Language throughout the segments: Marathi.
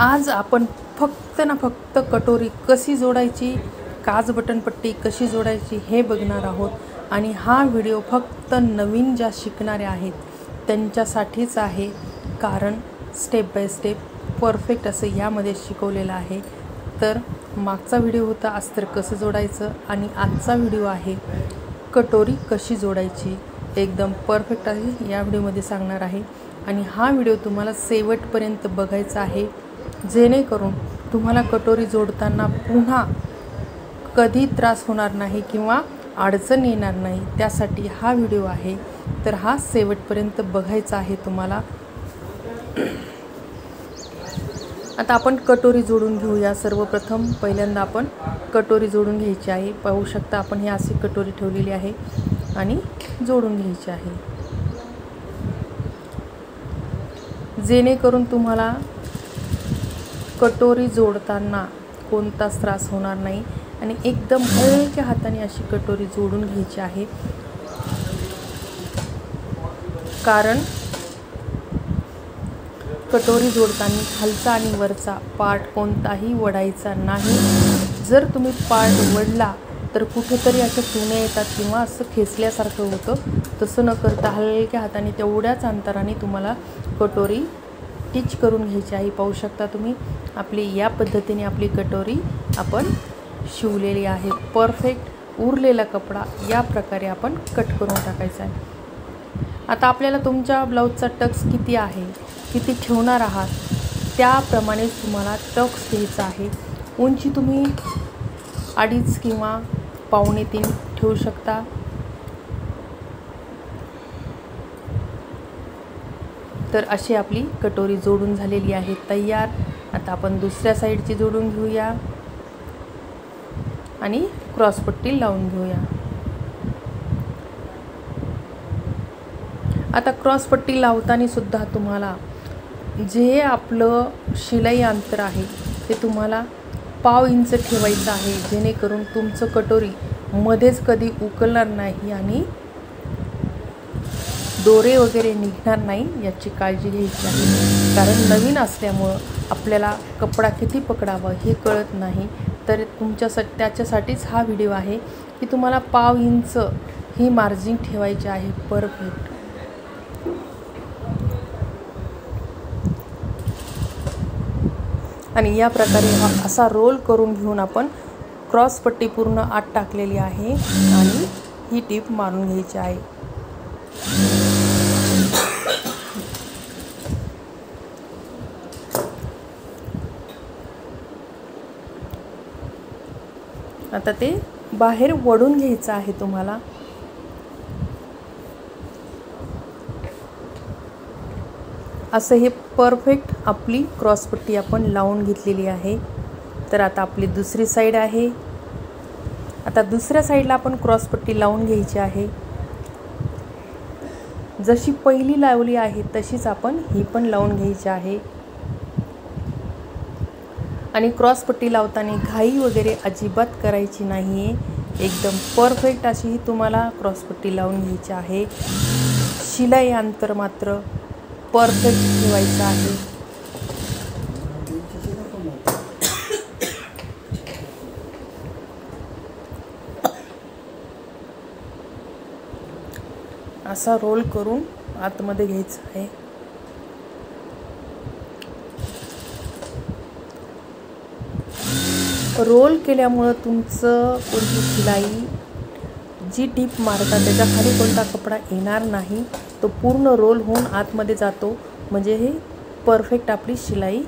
आज आपण फक्त कटोरी कशी जोडायची, काज बटनपट्टी कशी जोडायची हे बघणार आहोत। आणि हा व्हिडिओ फक्त नवीन ज्या शिकणारे आहेत त्यांच्यासाठीच आहे, कारण स्टेप बाय स्टेप परफेक्ट असं यामध्ये शिकवलेलं आहे। तर मागचा व्हिडिओ होता अस्तर कसं जोडायचं आणि आजचा व्हिडिओ आहे कटोरी कशी जोडायची, एकदम परफेक्ट आहे या व्हिडिओमध्ये सांगणार आहे। आणि हा व्हिडिओ तुम्हाला शेवटपर्यंत बघायचा आहे, जेणेकरून तुम्हाला कटोरी जोडताना पुन्हा कधी त्रास होणार नाही किंवा अडचण येणार नाही, त्यासाठी हा व्हिडिओ आहे। तर हा शेवटपर्यंत बघायचा आहे तुम्हाला। आता आपण कटोरी जोडून घेऊया। सर्वप्रथम पहिल्यांदा आपण कटोरी जोडून घ्यायची आहे। पाहू शकता आपण ही अशी कटोरी ठेवलेली आहे आणि जोडून घ्यायची आहे, जेणेकरून तुम्हाला कटोरी जोडताना कोणताच त्रास होणार नाही आणि एकदम हलक्या हाताने अशी कटोरी जोडून घ्यायची आहे। कारण कटोरी जोडताना खालचा आणि वरचा पार्ट कोणताही वडायचा नाही। जर तुम्ही पार्ट वडला तर कुठेतरी अशा चुने येतात किंवा असं खेचल्यासारखं होतं। तसं न करता हलक्या हाताने तेवढ्याच अंतराने तुम्हाला कटोरी टिच करून घ्यायची आहे। पाहू शकता तुम्ही आपली या पद्धतीने आपली कटोरी आपण शिवलेली आहे। परफेक्ट उरलेला कपडा या प्रकारे आपण कट करून टाकायचा आहे। आता आपल्याला तुमच्या ब्लाऊजचा टक्स किती आहे, किती ठेवणार आहात, त्याप्रमाणे तुम्हाला टक्स द्यायचा आहे। उंची तुम्ही 2.5 किंवा 2.25 ठेवू शकता। तर अशी आपली कटोरी जोडून झालेली आहे तयार। आता आपण दुसऱ्या साईडची जोडून घेऊया आणि क्रॉसपट्टी लावून घेऊया। आता क्रॉसपट्टी लावताना सुद्धा तुम्हाला जे आपलं शिलाई अंतर आहे ते तुम्हाला 1/2 इंच ठेवायचं आहे, जेणेकरून तुमचं कटोरी मध्येच कधी उकलणार नाही आणि दोरे वगैरे निघणार नाही याची काळजी घ्यायची आहे। कारण नवीन असल्यामुळं आपल्याला कपडा किती पकडावा हे कळत नाही। तर त्याच्यासाठीच हा व्हिडिओ आहे की तुम्हाला 1/2 इंच ही मार्जिन ठेवायची आहे परफेक्ट। आणि या प्रकारे असा रोल करून घेऊन आपण क्रॉसपट्टी पूर्ण आत टाकलेली आहे आणि ही टीप मारून घ्यायची आहे। आता ते बाहेर वडून घ्यायचं आहे तुम्हाला। असं हे परफेक्ट आपली क्रॉसपट्टी आपण लावून घेतलेली आहे। तर आता आपली दुसरी साईड आहे। आता दुसऱ्या साईडला आपण क्रॉसपट्टी लावून घ्यायची आहे। जशी पहिली लावली आहे तशीच आपण ही पण लावून घ्यायची आहे। आणि क्रॉसपट्टी लावताना घाई वगैरे अजिबात करायची नाही आहे। एकदम परफेक्ट अशी ही तुम्हाला क्रॉसपट्टी लावून घ्यायची आहे। शिलाई अंतर मात्र परफेक्ट ठेवायचं आहे। असा रोल करून आतमध्ये घ्यायचं आहे। रोल केल्यामुळं तुमचं कोणती शिलाई जी टीप मारता त्याच्या खाली कोणता कपडा येणार नाही, तो पूर्ण रोल होऊन आतमध्ये जातो, म्हणजे हे परफेक्ट आपली शिलाई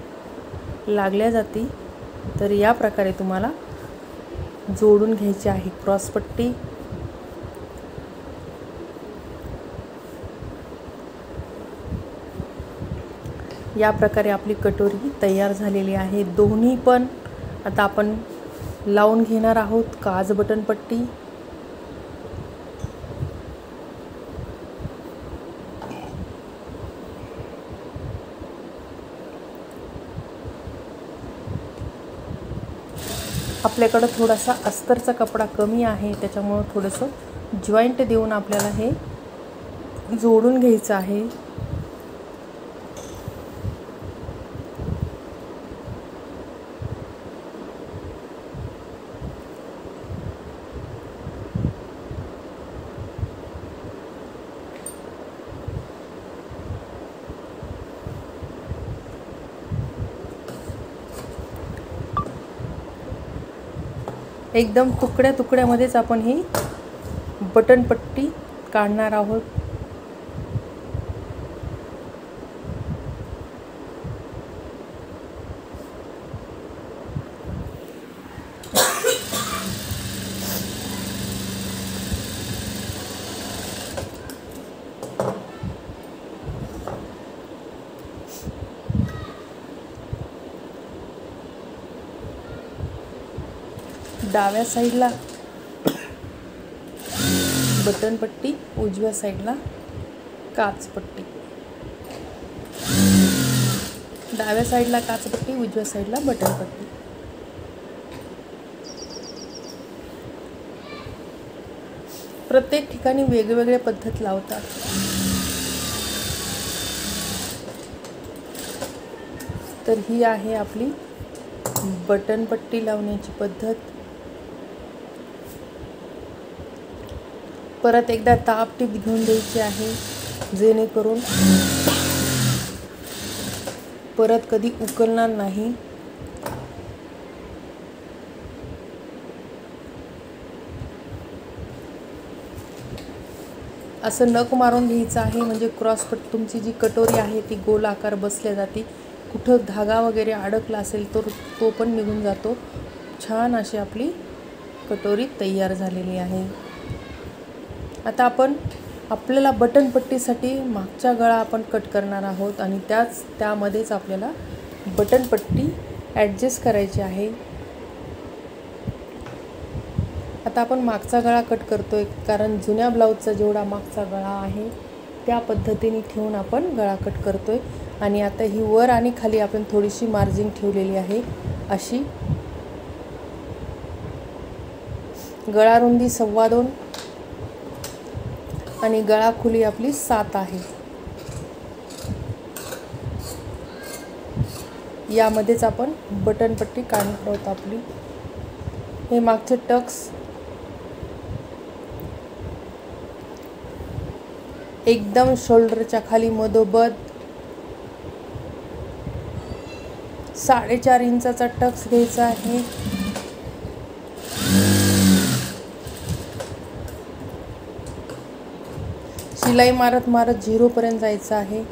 लागल्या जाते। तर या प्रकारे तुम्हाला जोडून घ्यायची आहे क्रॉसपट्टी। या प्रकारे आपली कटोरी तयार झालेली आहे। दोन्ही पण आता आपण लावून घेणार आहोत काज बटनपट्टी। आपल्याकडं थोडासा अस्तरचा कपडा कमी आहे, त्याच्यामुळं थोडंसं जॉईंट देऊन आपल्याला हे जोडून घ्यायचं आहे। एकदम तुकड्या तुकड्यामध्येच आपण ही बटन पट्टी काढणार आहोत. डाव्या साईडला बटन पट्टी, उजव्या साईडला काच पट्टी. डाव्या साईडला काच पट्टी, उजव्या साईडला बटन पट्टी. प्रत्येक ठिकाणी वेगवेगळ्या पद्धत लावतात. तर ही आहे आपली बटन पट्टी लावण्याची पद्धत. परत एकदा ताप टीप घेऊन द्यायची आहे, जेणेकरून परत कधी उकलणार नाही. असं नख मारून घ्यायचं आहे, म्हणजे क्रॉसपट तुमची जी कटोरी आहे ती गोल आकार बसल्या जाते. कुठं धागा वगैरे अडकला असेल तर तो पण निघून जातो. छान अशी आपली कटोरी तयार झालेली आहे. आता आपल्याला बटन पट्टीसाठी मागचा गळा आपण कट करणार आहोत आणि त्यामध्येच आपल्याला बटन पट्टी ॲडजस्ट करायची आहे. आता आपण मागचा गळा कट करतोय, कारण जुन्या ब्लाऊजचा जेवढा मागचा गळा आहे त्या पद्धतीने ठेवून आपण गळा कट करतोय. आणि आता ही वर आणि खाली आपण थोडीशी मार्जिन ठेवलेली आहे. अशी गळा रुंदी 2.25 आणि गळा खुली आपली 7 आहे. यामध्येच आपण बटन पट्टी काढणार आहोत आपली. हे मागचे टक्स एकदम शोल्डरच्या खाली मधोमध 4.5 इंचाचा टक्स घ्यायचा आहे. शिलाई मारत मारत 0 पर्यंत जायचं आहे.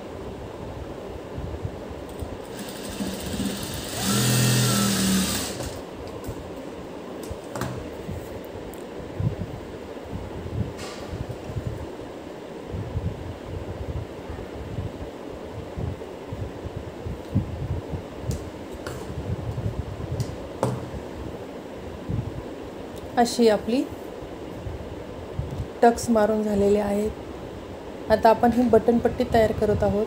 अशी आपली टक्स मारून झालेले आहेत. आता आपण ही बटन पट्टी तयार करत आहोत.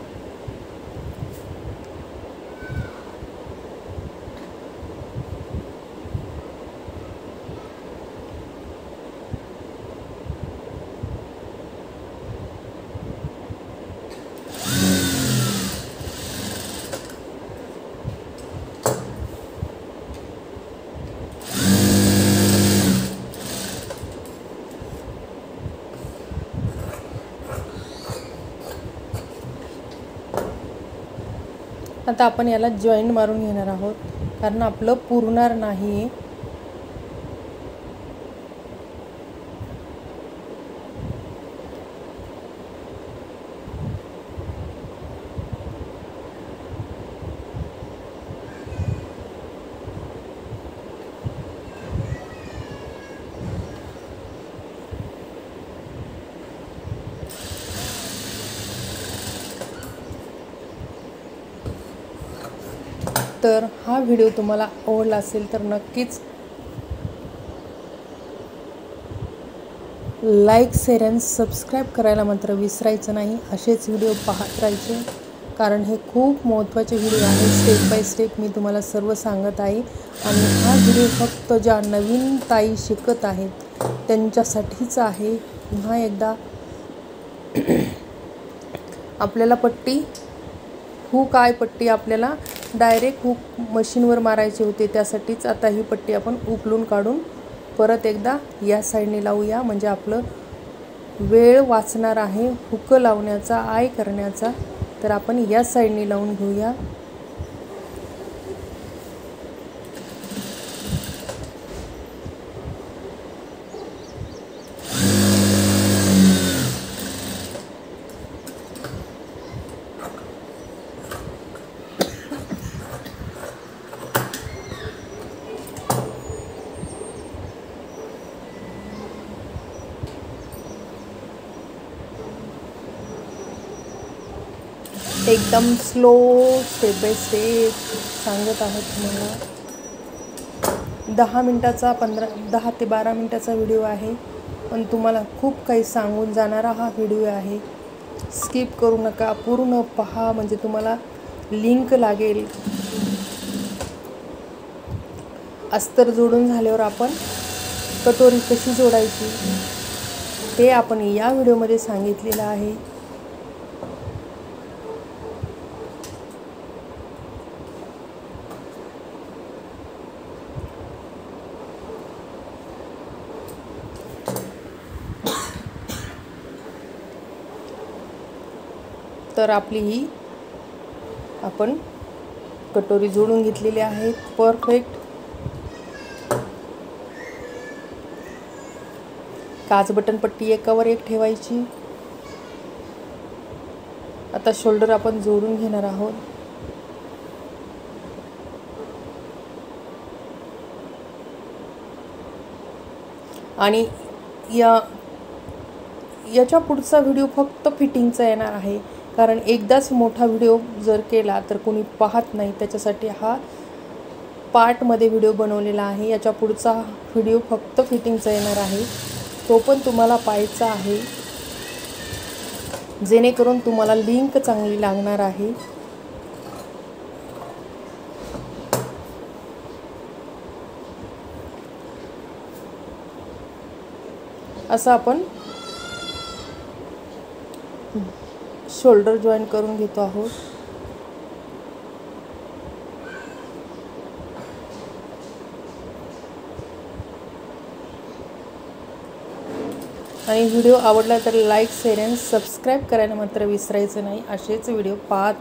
आता आपण याला जॉईंट मारून घेणार आहोत, कारण आपलं पुरणार नाही. तर हा व्हिडिओ तुम्हाला आवडला असेल तर नक्कीच लाईक, शेअर आणि सबस्क्राईब करायला मात्र विसरायचं नाही. असेच व्हिडिओ पाहत राहायचे, कारण हे खूप महत्त्वाचे व्हिडिओ आहे. स्टेप बाय स्टेप मी तुम्हाला सर्व सांगत आहे. आणि हा व्हिडिओ फक्त ज्या नवीन ताई शिकत आहेत त्यांच्यासाठीच आहे. पुन्हा एकदा आपल्याला पट्टी हुक आहे, पट्टी आपल्याला डायरेक्ट हुक मशीनवर मारायची होते. त्यासाठीच आता ही पट्टी आपण उकलून काढून परत एकदा या साईडने लावूया, म्हणजे आपलं वेळ वाचणार आहे हुक लावण्याचा, आय करण्याचा. तर आपण या साईडने लावून घेऊया. एकदम स्लो स्टेप बाय स्टेप सांगत आहोत तुम्हाला. 10 ते 12 मिनटाचा व्हिडिओ आहे, पण तुम्हाला खूप काही सांगून जाणारा हा व्हिडिओ आहे. स्किप करू नका, पूर्ण पहा, म्हणजे तुम्हाला लिंक लागेल. अस्तर जोडून झाल्यावर आपण कटोरी कशी जोडायची ते आपण या व्हिडिओमध्ये सांगितलेलं आहे. तर आपली ही आपण कटोरी जोडून घेतलेली आहे परफेक्ट. काच बटन पट्टी एकावर एक ठेवायची. आता शोल्डर आपण जोडून घेणार आहोत. आणि याच्या पुढचा व्हिडिओ फक्त फिटिंगचा येणार आहे, कारण एकदाच मोठा व्हिडिओ जर केला तर कोणी पाहत नाही. त्याच्यासाठी हा पार्टमध्ये व्हिडिओ बनवलेला आहे. याच्या पुढचा व्हिडिओ फक्त फिटिंगचा येणार आहे, तो पण तुम्हाला पाहायचा आहे, जेणेकरून तुम्हाला लिंक चांगली लागणार आहे. असं आपण शोल्डर जॉईन करून घेतो आहोत. आणि व्हिडिओ आवडला तर लाईक, शेअर आणि सबस्क्राईब करायला मात्र विसरायचं नाही. असेच व्हिडिओ पाहत